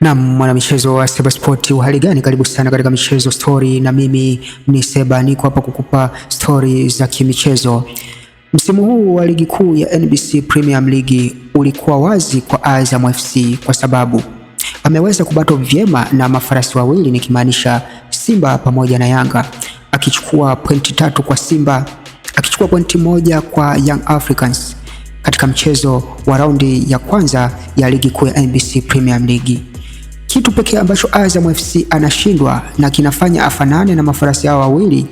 Na mwanamichezo wa Seba Sport, hali gani? Karibu sana katika michezo story, na mimi ni Seba, niko hapa kukupa story za kimichezo. Msimu huu wa ligi kuu ya NBC Premier League ulikuwa wazi kwa Azam FC kwa sababu ameweza kubato vyema na mafarasi wawili, nikimaanisha Simba pamoja na Yanga, akichukua pointi 3 kwa Simba, akichukua pointi 1 kwa Young Africans katika mchezo wa raundi ya kwanza ya ligi kuu ya NBC Premier League. Kitu pekee ambacho Azam FC anashindwa na kinafanya afanane na mafarasi hao wawili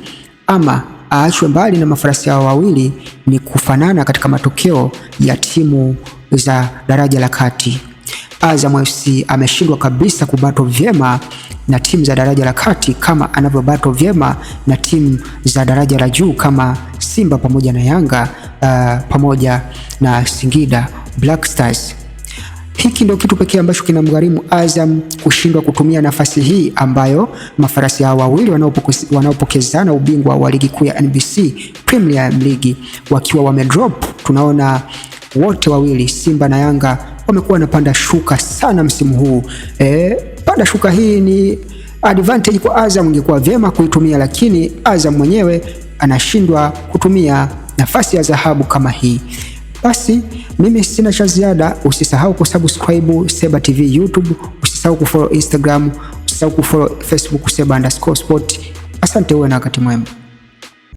ama aachwe mbali na mafarasi hao wawili ni kufanana katika matokeo ya timu za daraja la kati. Azam FC ameshindwa kabisa kubato vyema na timu za daraja la kati kama anavyobato vyema na timu za daraja la juu kama Simba pamoja na Yanga pamoja na Singida Black Stars. Hiki ndio kitu pekee ambacho kinamgharimu Azam kushindwa kutumia nafasi hii ambayo mafarasi hao wawili wanaopokezana ubingwa wa ligi kuu ya NBC Premier League wakiwa wamedrop. Tunaona wote wawili Simba na Yanga wamekuwa wanapanda shuka sana msimu huu. Panda shuka hii ni advantage kwa Azam, ingekuwa vyema kuitumia, lakini Azam mwenyewe anashindwa kutumia nafasi ya dhahabu kama hii. Basi mimi sina cha ziada. Usisahau kusubscribe Seba TV YouTube, usisahau kufollow Instagram, usisahau kufollow Facebook Seba_sport. Asante, uwe na wakati mwema.